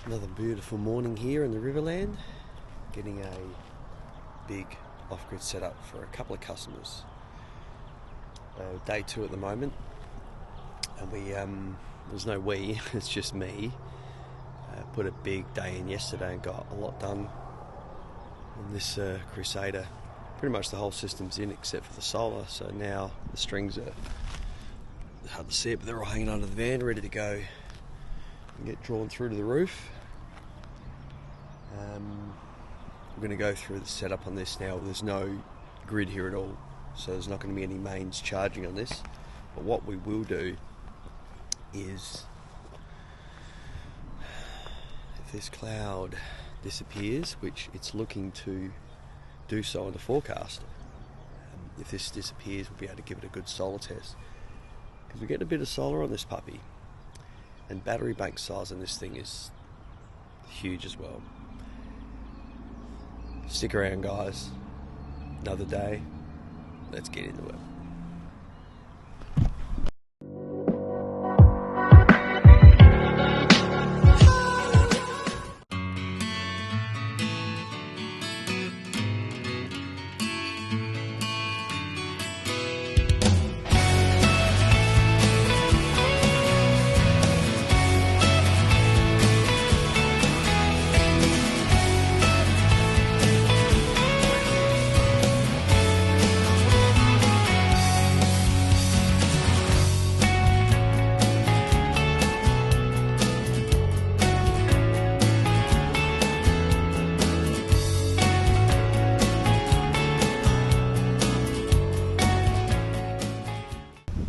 Another beautiful morning here in the Riverland, getting a big off-grid setup for a couple of customers. Day 2 at the moment, and there's no we, it's just me. Put a big day in yesterday and got a lot done on this Crusader. Pretty much the whole system's in except for the solar, so now the strings are hard to see it, but they're all hanging under the van, ready to go and get drawn through to the roof. We're going to go through the setup on this now. There's no grid here at all, so there's not going to be any mains charging on this. But what we will do is, if this cloud disappears, which it's looking to do so in the forecast, if this disappears, we'll be able to give it a good solar test, because we're getting a bit of solar on this puppy, and battery bank size on this thing is huge as well. Stick around, guys. Another day. Let's get into it.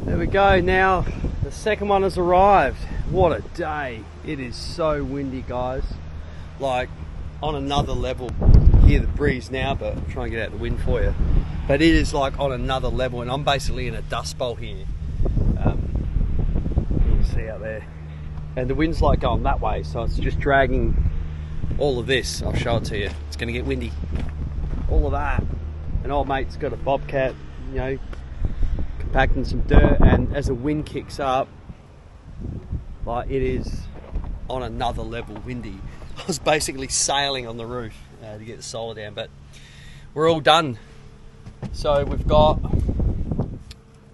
There we go, now the second one has arrived. What a day. It is so windy, guys. Like on another level. Hear the breeze now, but I'll try and get out the wind for you. But it is like on another level, and I'm basically in a dust bowl here. You can see out there. And the wind's like going that way, so it's just dragging all of this. I'll show it to you. It's gonna get windy. All of that. And old mate's got a bobcat, you know, compacting some dirt, and as the wind kicks up, like, it is on another level windy. I was basically sailing on the roof to get the solar down, but we're all done. So we've got the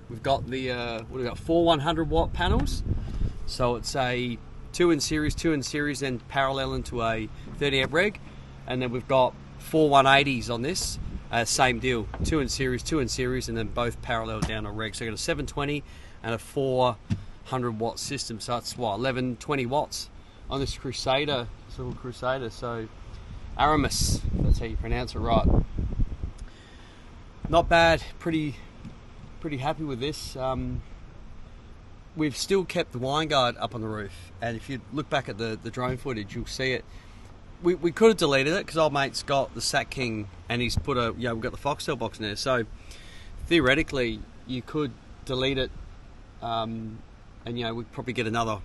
what do we got? 4 100 watt panels. So it's a 2 in series, then parallel into a 30 amp reg, and then we've got 4 180s on this. Same deal, 2 in series, and then both parallel down a reg. So I got a 720 and a 400 watt system. So that's what, 1120 watts on this Crusader, this little Crusader. So Aramis, that's how you pronounce it right. Not bad, pretty happy with this. We've still kept the wine guard up on the roof, and if you look back at the drone footage, you'll see it. We could have deleted it because old mate's got the Satking and he's put we've got the Foxtel box in there. So theoretically, you could delete it, and we'd probably get another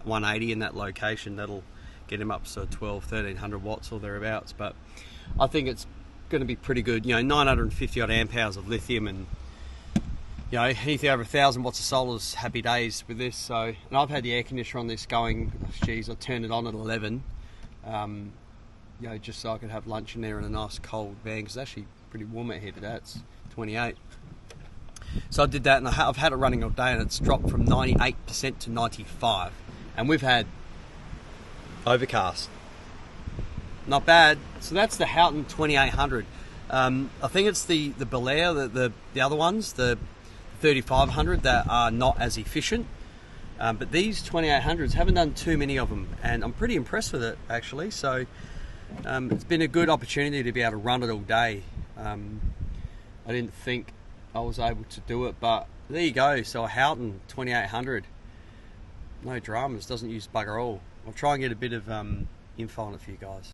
180 in that location. That'll get him up to 1300 watts or thereabouts. But I think it's going to be pretty good. 950 odd amp hours of lithium, and anything over 1,000 watts of solar's happy days with this. So, and I've had the air conditioner on this going. Geez, I turned it on at 11. Just so I could have lunch in there in a nice cold van, because it's actually pretty warm out here today. It's 28. So I did that, and I've had it running all day, and it's dropped from 98% to 95%. And we've had overcast. Not bad. So that's the Houghton 2800. I think it's the Belair, the other ones, the 3500, that are not as efficient. But these 2800s, haven't done too many of them, and I'm pretty impressed with it, actually. So it's been a good opportunity to be able to run it all day. I didn't think I was able to do it, but there you go. So a Houghton 2800, no dramas, doesn't use bugger all. I'll try and get a bit of info on it for you guys.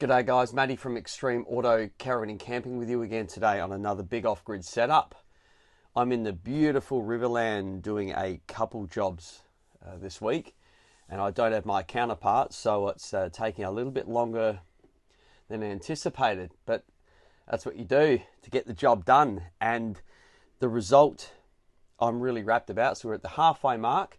G'day guys, Matty from Extreme Auto Caravan and Camping with you again today on another big off-grid setup. I'm in the beautiful Riverland doing a couple jobs this week, and I don't have my counterpart, so it's taking a little bit longer than anticipated, but that's what you do to get the job done, and the result I'm really rapt about. So we're at the halfway mark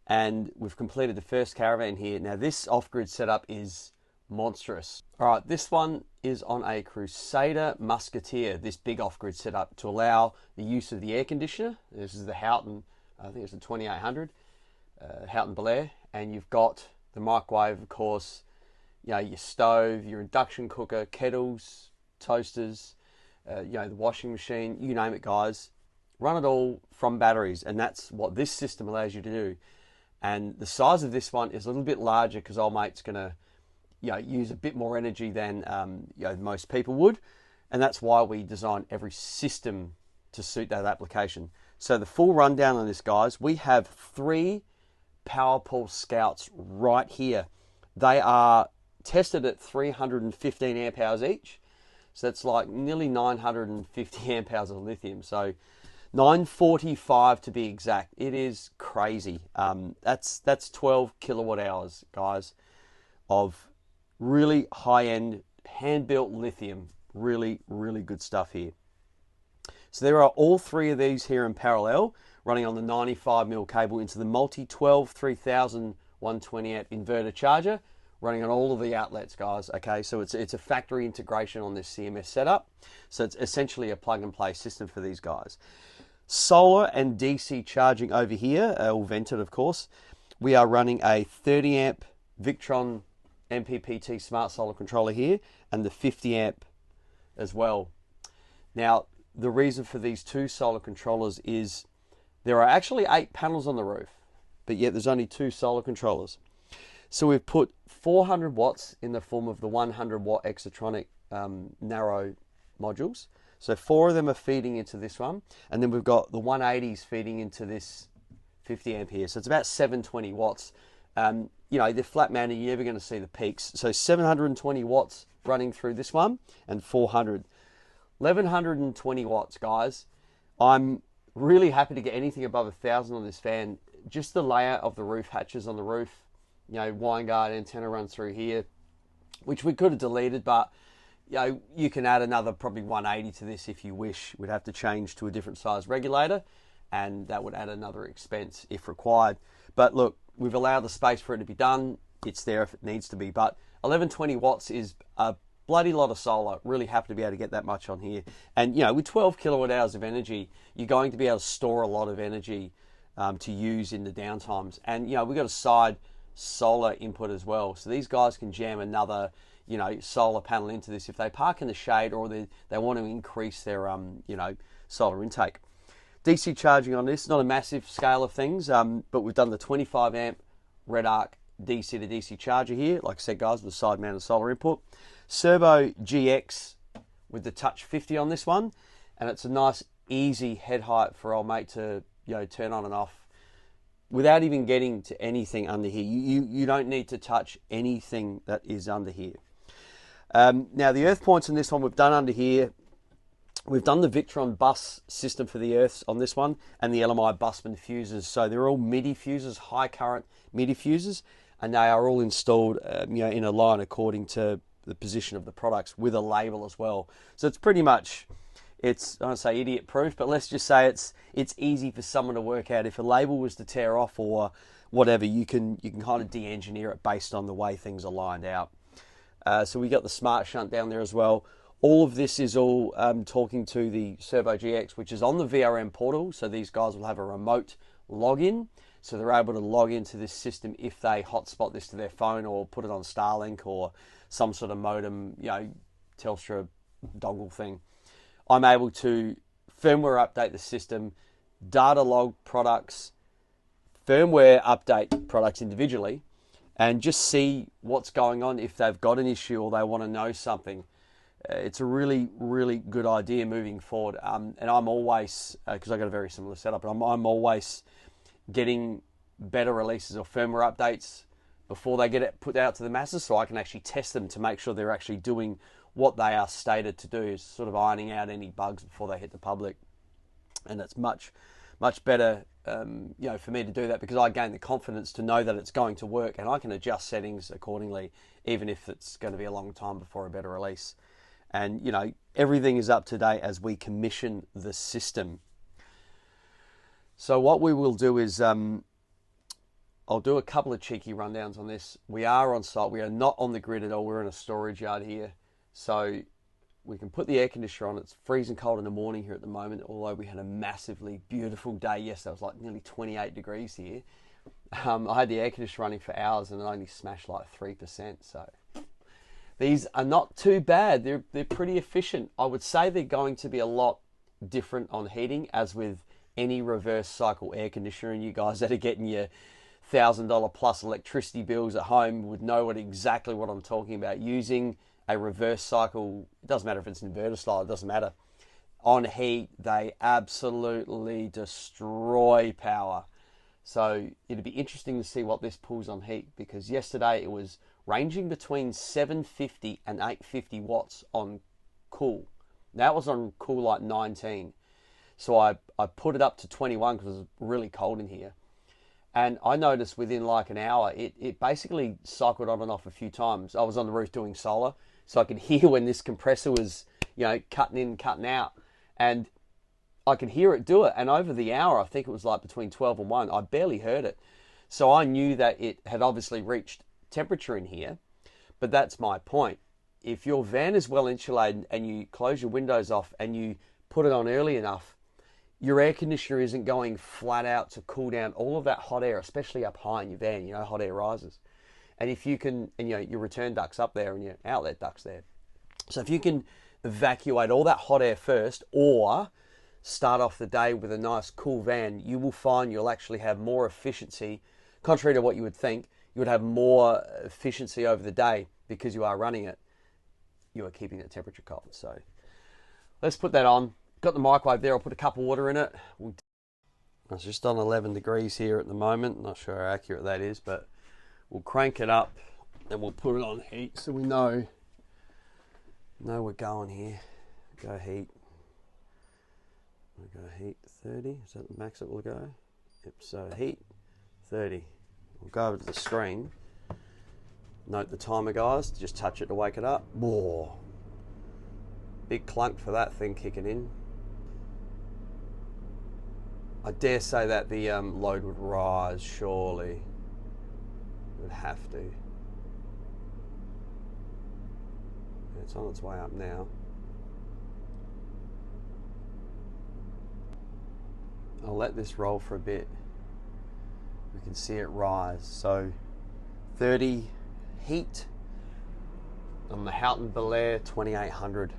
and we've completed the first caravan here. Now this off-grid setup is monstrous. All right, this one is on a Crusader Musketeer, this big off-grid setup to allow the use of the air conditioner. This is the Houghton, I think it's the 2800 Houghton Blair, and you've got the microwave, of course, you know, your stove, your induction cooker, kettles, toasters, you know, the washing machine, you name it, guys. Run it all from batteries, and that's what this system allows you to do. And the size of this one is a little bit larger because old mate's gonna, you know, use a bit more energy than you know, most people would, and that's why we design every system to suit that application. So the full rundown on this, guys, we have 3 PowerPaul Scouts right here. They are tested at 315 amp hours each, so that's like nearly 950 amp hours of lithium. So 945 to be exact. It is crazy. That's 12 kilowatt hours, guys, of really high-end, hand-built lithium. Really, really good stuff here. So there are all 3 of these here in parallel, running on the 95mm cable into the multi-12 3000 120 amp inverter charger, running on all of the outlets, guys. Okay, so it's a factory integration on this CMS setup. So it's essentially a plug-and-play system for these guys. Solar and DC charging over here, all vented, of course. We are running a 30 amp Victron MPPT smart solar controller here, and the 50 amp as well. Now, the reason for these 2 solar controllers is there are actually 8 panels on the roof, but yet there's only 2 solar controllers. So we've put 400 watts in the form of the 100 watt exotronic narrow modules. So 4 of them are feeding into this one, and then we've got the 180s feeding into this 50 amp here. So it's about 720 watts. You know, they're flat mounted, you're never going to see the peaks. So 720 watts running through this one, and 400. 1120 watts, guys. I'm really happy to get anything above 1,000 on this fan. Just the layout of the roof hatches on the roof, you know, wine guard antenna runs through here, which we could have deleted, but you know, you can add another probably 180 to this if you wish. We'd have to change to a different size regulator, and that would add another expense if required. But look, we've allowed the space for it to be done. It's there if it needs to be. But 1120 watts is a bloody lot of solar. Really happy to be able to get that much on here. And, you know, with 12 kilowatt hours of energy, you're going to be able to store a lot of energy to use in the downtimes. And, you know, we've got a side solar input as well. So these guys can jam another, you know, solar panel into this if they park in the shade, or they want to increase their, you know, solar intake. DC charging on this, not a massive scale of things, but we've done the 25 amp Redarc DC to DC charger here, like I said, guys, with the side mounted solar input. cerboGX with the touch 50 on this one, and it's a nice easy head height for old mate to, you know, turn on and off without even getting to anything under here. You don't need to touch anything that is under here. Now the earth points in this one we've done under here. We've done the Victron bus system for the earths on this one, and the LMI busman fuses. So they're all MIDI fuses, high current MIDI fuses, and they are all installed, you know, in a line according to the position of the products with a label as well. So it's pretty much, it's, I don't say idiot proof, but let's just say it's easy for someone to work out. If a label was to tear off or whatever, you can kind of de-engineer it based on the way things are lined out. So we got the Smartshunt down there as well. All of this is all talking to the cerboGX, which is on the VRM portal. So these guys will have a remote login. So they're able to log into this system if they hotspot this to their phone or put it on Starlink or some sort of modem, you know, Telstra dongle thing. I'm able to firmware update the system, data log products, firmware update products individually, and just see what's going on if they've got an issue or they want to know something. It's a really, really good idea moving forward. And I'm always, because I've got a very similar setup, but I'm always getting better releases or firmware updates before they get put out to the masses, so I can actually test them to make sure they're actually doing what they are stated to do, sort of ironing out any bugs before they hit the public. And it's much better, you know, for me to do that, because I gain the confidence to know that it's going to work, and I can adjust settings accordingly, even if it's going to be a long time before a better release. And, you know, everything is up to date as we commission the system. So what we will do is, I'll do a couple of cheeky rundowns on this. We are on site. We are not on the grid at all. We're in a storage yard here. So we can put the air conditioner on. It's freezing cold in the morning here at the moment, although we had a massively beautiful day yesterday. It was like nearly 28 degrees here. I had the air conditioner running for hours and it only smashed like 3%. So these are not too bad. They're pretty efficient. I would say they're going to be a lot different on heating, as with any reverse cycle air conditioner. And you guys that are getting your $1,000 plus electricity bills at home would know exactly what I'm talking about. Using a reverse cycle, it doesn't matter if it's inverter style, it doesn't matter. On heat, they absolutely destroy power. So it'd be interesting to see what this pulls on heat, because yesterday it was ranging between 750 and 850 watts on cool. That was on cool like 19. So I put it up to 21 because it was really cold in here. And I noticed within like an hour, it basically cycled on and off a few times. I was on the roof doing solar, so I could hear when this compressor was, you know, cutting in, cutting out. And I could hear it do it. And over the hour, I think it was like between 12 and 1, I barely heard it. So I knew that it had obviously reached temperature in here. But that's my point. If your van is well insulated and you close your windows off and you put it on early enough, your air conditioner isn't going flat out to cool down all of that hot air, especially up high in your van. You know, hot air rises. And if you can, and you know, your return duct's up there and your outlet duct's there. So if you can evacuate all that hot air first, or start off the day with a nice cool van, you will find you'll actually have more efficiency. Contrary to what you would think, you would have more efficiency over the day because you are running it. You are keeping the temperature cold. So let's put that on. Got the microwave there. I'll put a cup of water in it. It's just on 11 degrees here at the moment. Not sure how accurate that is, but we'll crank it up and we'll put it on heat so we know we're going here. Go heat. We'll go heat 30. Is that the max it will go? Yep. So heat 30. We'll go over to the screen. Note the timer, guys. Just touch it to wake it up. Whoa. Big clunk for that thing kicking in. I dare say that the load would rise, surely. It would have to. It's on its way up now. I'll let this roll for a bit. We can see it rise. So 30 heat on the Houghton Belair 2800.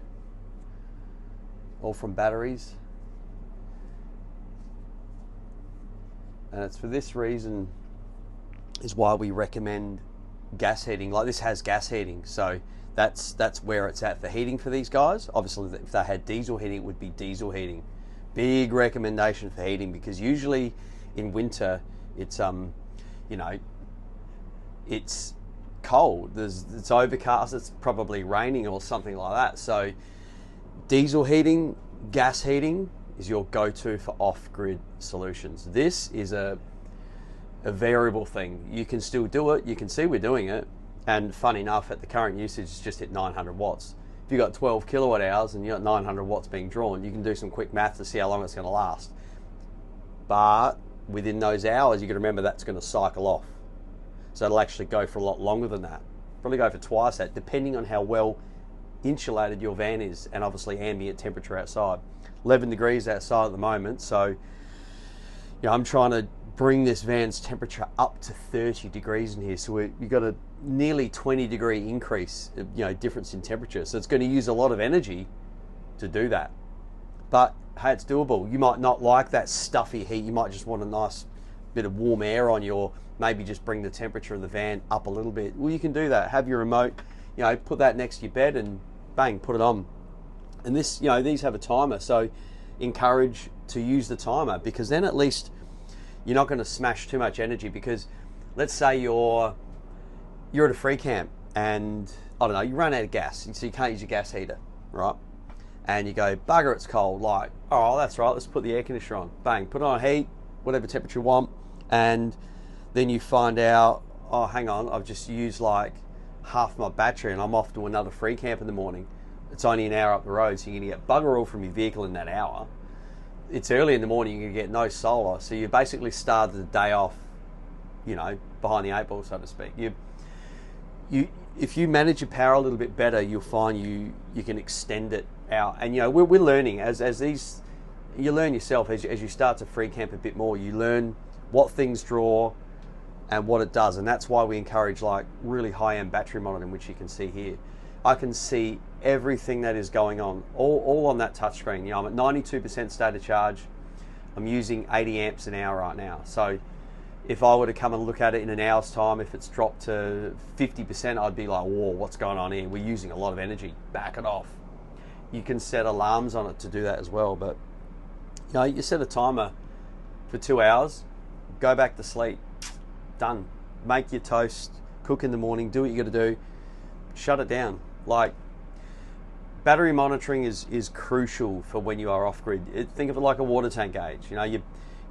All from batteries. And it's for this reason is why we recommend gas heating. Like this has gas heating, so that's where it's at for heating for these guys. Obviously, if they had diesel heating, it would be diesel heating. Big recommendation for heating, because usually in winter it's you know, it's cold. It's overcast. It's probably raining or something like that. So diesel heating, gas heating is your go-to for off-grid solutions. This is a variable thing. You can still do it. You can see we're doing it. And fun enough, at the current usage, it's just hit 900 watts. If you've got 12 kilowatt hours and you've got 900 watts being drawn, you can do some quick math to see how long it's going to last. But within those hours, you've got to remember that's going to cycle off. So it'll actually go for a lot longer than that. Probably go for twice that, depending on how well insulated your van is, and obviously ambient temperature outside. 11 degrees outside at the moment, so you know, I'm trying to bring this van's temperature up to 30 degrees in here, so you've got a nearly 20 degree increase, you know, difference in temperature. So it's going to use a lot of energy to do that, but hey, it's doable. You might not like that stuffy heat. You might just want a nice bit of warm air on you, or maybe just bring the temperature of the van up a little bit. Well, you can do that. Have your remote, you know, put that next to your bed and bang, put it on. And this, you know, these have a timer, so encourage to use the timer, because then at least you're not going to smash too much energy. Because let's say you're you're at a free camp and, I don't know, you run out of gas, so you can't use your gas heater, right? And you go, bugger, it's cold. Like, oh, that's right, let's put the air conditioner on. Bang, put on heat, whatever temperature you want. And then you find out, oh, hang on, I've just used like half my battery and I'm off to another free camp in the morning. It's only an hour up the road, so you're going to get bugger all from your vehicle in that hour. It's early in the morning, you're going to get no solar. So you basically started the day off, you know, behind the 8 ball, so to speak. If you manage your power a little bit better, you'll find you can extend it out. And, you know, we're learning as you learn yourself as you start to free camp a bit more. You learn what things draw and what it does, and that's why we encourage like really high-end battery monitoring, which you can see here. I can see everything that is going on, all on that touchscreen. You know, I'm at 92% state of charge. I'm using 80 amps an hour right now. So if I were to come and look at it in an hour's time, if it's dropped to 50%, I'd be like, whoa, what's going on here? We're using a lot of energy. Back it off. You can set alarms on it to do that as well. But you know, you set a timer for 2 hours, go back to sleep, done. Make your toast, cook in the morning, do what you got to do, shut it down. Like, battery monitoring is crucial for when you are off grid. Think of it like a water tank gauge. You know, you're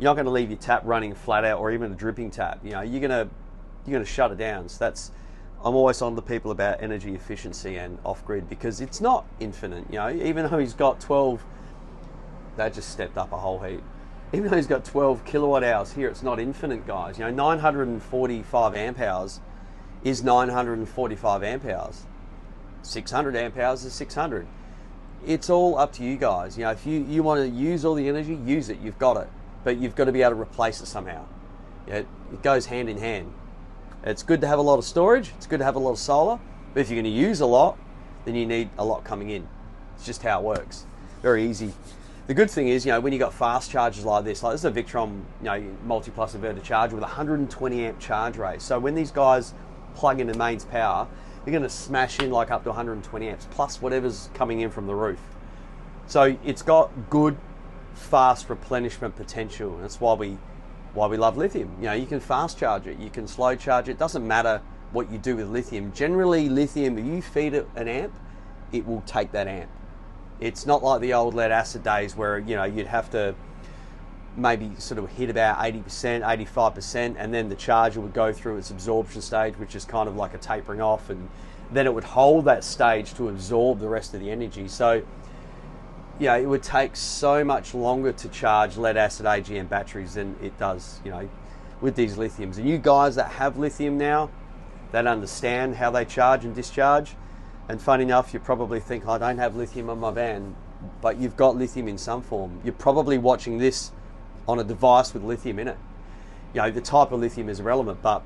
not going to leave your tap running flat out or even a dripping tap. You know, you're gonna shut it down. So I'm always on to people about energy efficiency and off grid, because it's not infinite. You know, even though he's got 12, that just stepped up a whole heap. Even though he's got 12 kilowatt hours here, it's not infinite, guys. You know, 945 amp hours is 945 amp hours. 600 amp hours is 600. It's all up to you guys. You know, if you want to use all the energy, use it. You've got it, but you've got to be able to replace it somehow. You know, it goes hand in hand. It's good to have a lot of storage. It's good to have a lot of solar. But if you're going to use a lot, then you need a lot coming in. It's just how it works. Very easy. The good thing is, you know, when you got fast chargers like this is a Victron, you know, Multiplus inverter charger with 120 amp charge rate. So when these guys plug into mains power, you're going to smash in like up to 120 amps plus whatever's coming in from the roof. So it's got good, fast replenishment potential. And that's why we love lithium. You know, you can fast charge it, you can slow charge it. It doesn't matter what you do with lithium. Generally, lithium, if you feed it an amp, it will take that amp. It's not like the old lead acid days where, you know, you'd have to maybe sort of hit about 80%, 85%, and then the charger would go through its absorption stage, which is kind of like a tapering off, and then it would hold that stage to absorb the rest of the energy. So, you know, it would take so much longer to charge lead acid AGM batteries than it does, you know, with these lithiums. And you guys that have lithium now, that understand how they charge and discharge. And funny enough, you probably think, I don't have lithium on my van, but you've got lithium in some form. You're probably watching this on a device with lithium in it. You know, the type of lithium is irrelevant, but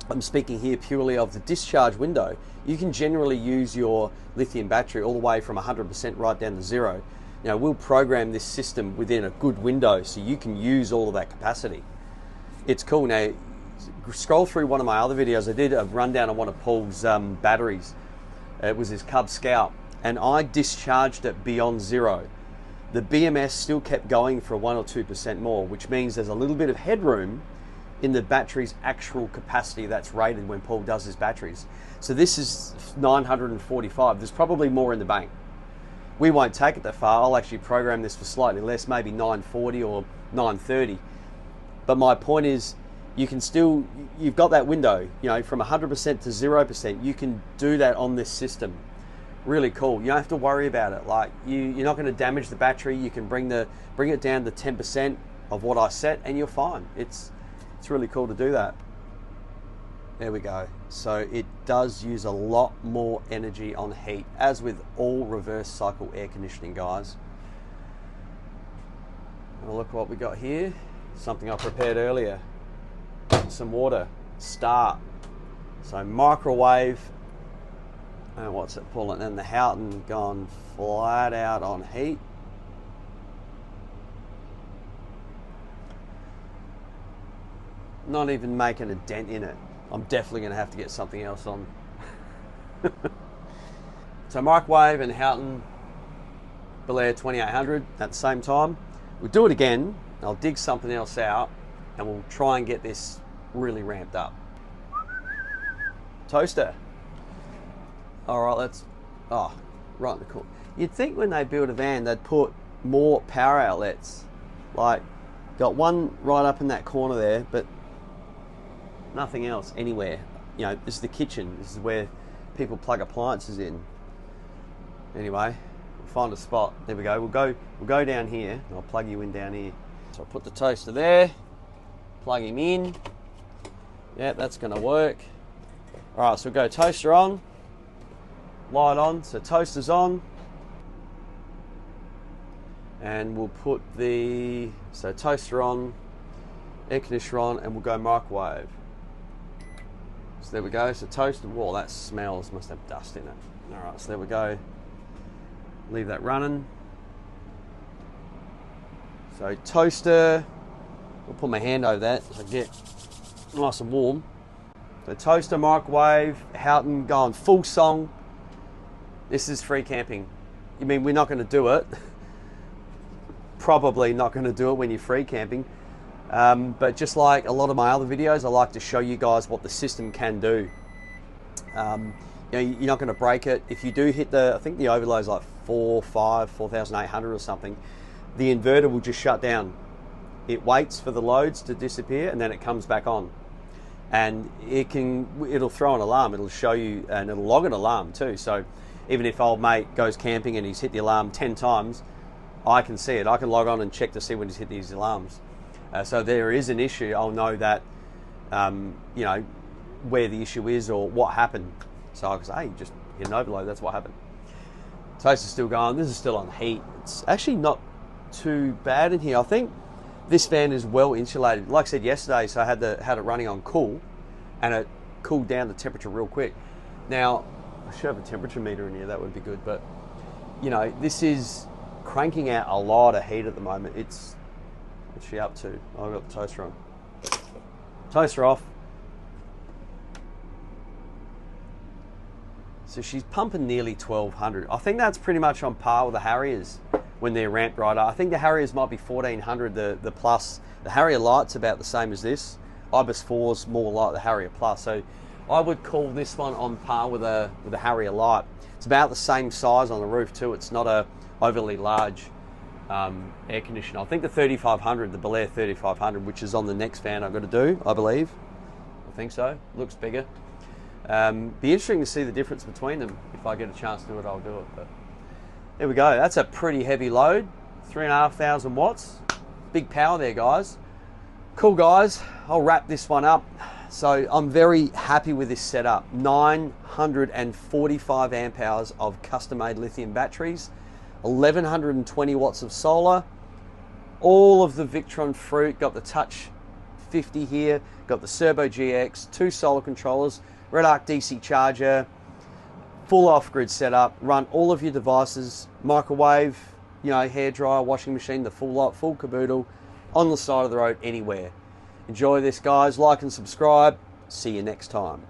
I'm speaking here purely of the discharge window. You can generally use your lithium battery all the way from 100% right down to 0. You know, we'll program this system within a good window so you can use all of that capacity. It's cool. Now, scroll through one of my other videos. I did a rundown on one of Paul's batteries. It was his Cub Scout, and I discharged it beyond 0. The BMS still kept going for 1 or 2% more, which means there's a little bit of headroom in the battery's actual capacity that's rated when Paul does his batteries. So this is 945. There's probably more in the bank. We won't take it that far. I'll actually program this for slightly less, maybe 940 or 930. But my point is, you can still, you've got that window, you know, from 100% to 0%. You can do that on this system. Really cool. You don't have to worry about it. Like, you're not going to damage the battery. You can bring it down to 10% of what I set, and you're fine. It's really cool to do that. There we go. So it does use a lot more energy on heat, as with all reverse cycle air conditioning, guys. And look what we got here. Something I prepared earlier. Some water. Start. So microwave. And what's it pulling? And the Houghton gone flat out on heat. Not even making a dent in it. I'm definitely going to have to get something else on. So microwave and Houghton Belair 2800 at the same time. We'll do it again. I'll dig something else out and we'll try and get this really ramped up. toaster. All right, let's, oh, right in the corner. You'd think when they build a van, they'd put more power outlets. Like, got one right up in that corner there, but nothing else anywhere. You know, this is the kitchen. This is where people plug appliances in. Anyway, we'll find a spot. There we go. We'll go down here, and I'll plug you in down here. So I'll put the toaster there, plug him in. Yeah, that's gonna work. All right, so we'll go toaster on, light on, so toaster's on. And we'll put the, so toaster on, air conditioner on, and we'll go microwave. So there we go, so toaster, whoa, that smells, must have dust in it. All right, so there we go. Leave that running. So toaster, I'll put my hand over that so I get nice and warm. So toaster, microwave, Houghton going full song. This is free camping. You mean we're not going to do it? Probably not going to do it when you're free camping. But just like a lot of my other videos, I like to show you guys what the system can do. You know, you're not going to break it. If you do hit the, I think the overload is like 4,800 or something, the inverter will just shut down. It waits for the loads to disappear and then it comes back on. And it'll throw an alarm, it'll show you, and it'll log an alarm too. So even if old mate goes camping and he's hit the alarm 10 times, I can see it. I can log on and check to see when he's hit these alarms. So there is an issue, I'll know that, you know, where the issue is or what happened. So I can say, hey, just hit an overload, that's what happened. Toaster's still going, this is still on heat. It's actually not too bad in here. I think this fan is well insulated. Like I said yesterday, so I had it running on cool, and it cooled down the temperature real quick. Now, I should have a temperature meter in here, that would be good, but you know, this is cranking out a lot of heat at the moment. What's she up to? Oh, I've got the toaster on. Toaster off. So she's pumping nearly 1200. I think that's pretty much on par with the Harriers when they're ramped right up. I think the Harriers might be 1400, the Plus. The Harrier Light's about the same as this. Ibis 4's more like the Harrier Plus. So I would call this one on par with the Harrier Light. It's about the same size on the roof too. It's not a overly large air conditioner. I think the 3500, the Belair 3500, which is on the next fan I've got to do, I believe. I think so. Looks bigger. Be interesting to see the difference between them. If I get a chance to do it, I'll do it. But there we go. That's a pretty heavy load. 3,500 watts. Big power there, guys. Cool, guys. I'll wrap this one up. So I'm very happy with this setup. 945 amp hours of custom-made lithium batteries, 1,120 watts of solar, all of the Victron fruit. Got the Touch 50 here, got the cerboGX, 2 solar controllers, Redarc DC charger, full off-grid setup, run all of your devices, microwave, you know, hairdryer, washing machine, the full lot, full caboodle, on the side of the road, anywhere. Enjoy this, guys. Like and subscribe. See you next time.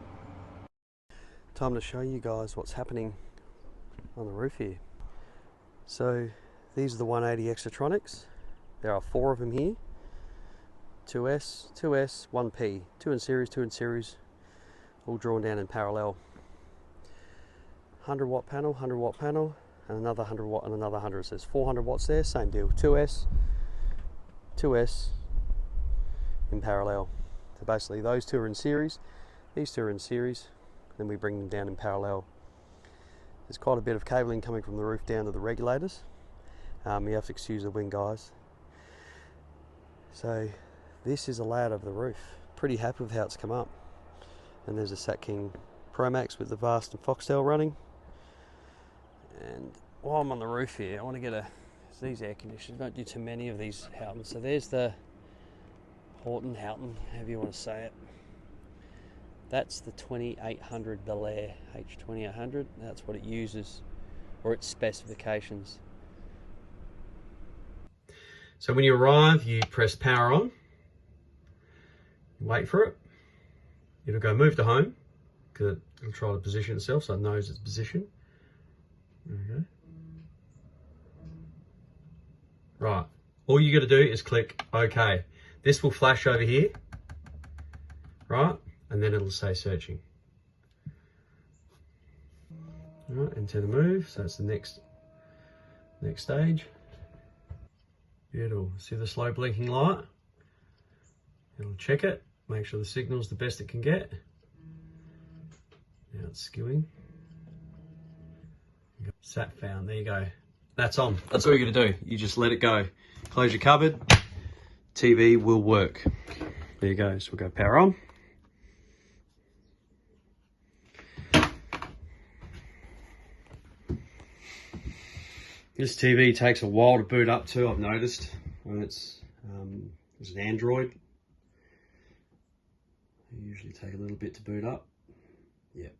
Time to show you guys what's happening on the roof here. So these are the 180 exotronics. There are 4 of them here. 2S, 2S, 1P. 2 in series, all drawn down in parallel. 100 watt panel, and another 100 watt and another 100. It says 400 watts there, same deal. 2S, 2S in parallel. So basically those 2 are in series, these 2 are in series, then we bring them down in parallel. There's quite a bit of cabling coming from the roof down to the regulators. You have to excuse the wind, guys. So this is a layout of the roof. Pretty happy with how it's come up. And there's a Satking ProMax with the Vast and Foxtel running. And while I'm on the roof here, I want to get these air conditioners. Don't do too many of these Houghton. So there's the Houghton, however you want to say it. That's the 2800 Belair H2800. That's what it uses, or its specifications. So when you arrive, you press power on, you wait for it. It'll go move to home, because it'll try to position itself so it knows its position. There we go. Right, all you got to do is click OK. This will flash over here, right? And then it'll say searching. All right, antenna move, so that's the next stage. Beautiful. See the slow blinking light? It'll check it, make sure the signal's the best it can get. Now it's skewing. Sat found, there you go. That's on. That's all you're gonna do. You just let it go. Close your cupboard, TV will work. There you go, so we'll go power on. This TV takes a while to boot up too, I've noticed. When it's an Android, they usually take a little bit to boot up. Yep.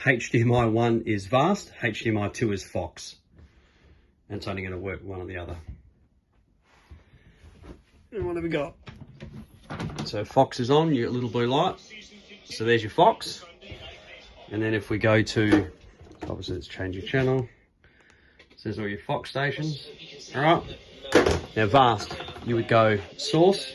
HDMI 1 is Vast, HDMI 2 is Fox. And it's only going to work one or the other. And what have we got? So Fox is on, you get a little blue light. So there's your Fox. And then if we go to, obviously it's change your channel. There's all your Fox stations. All right. Now Vast, you would go source.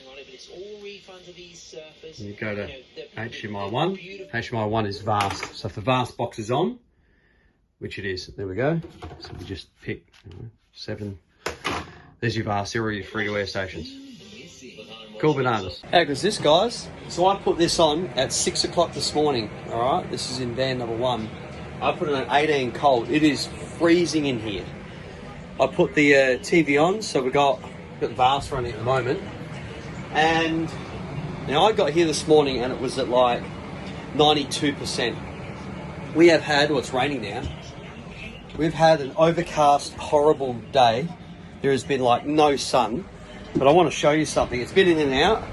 And you go to HDMI 1. HDMI 1 is Vast. So if the Vast box is on, which it is, there we go. So we just pick 7. There's your Vast. Here are your free-to-air stations. Cool bananas. How good is this, guys? So I put this on at 6 o'clock this morning. All right. This is in van number 1. I put it at 18 cold. It is freezing in here. I put the TV on, so we've got the Vast running at the moment. And now I got here this morning and it was at like 92%. We have had, well, it's raining now. We've had an overcast, horrible day. There has been like no sun. But I want to show you something. It's been in and out.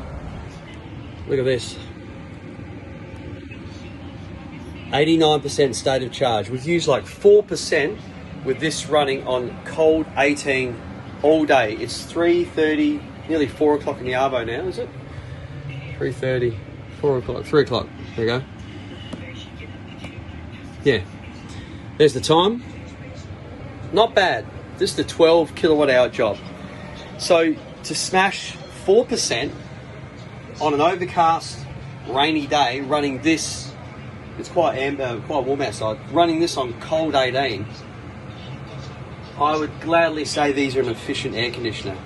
Look at this. 89% state of charge. We've used like 4% with this running on cold 18 all day. It's 3:30, nearly 4 o'clock in the arvo now, is it? 3:30, 4 o'clock, 3 o'clock. There you go. Yeah. There's the time. Not bad. This is the 12 kilowatt hour job. So to smash 4% on an overcast, rainy day, running this, it's quite warm outside, running this on cold 18, I would gladly say these are an efficient air conditioner.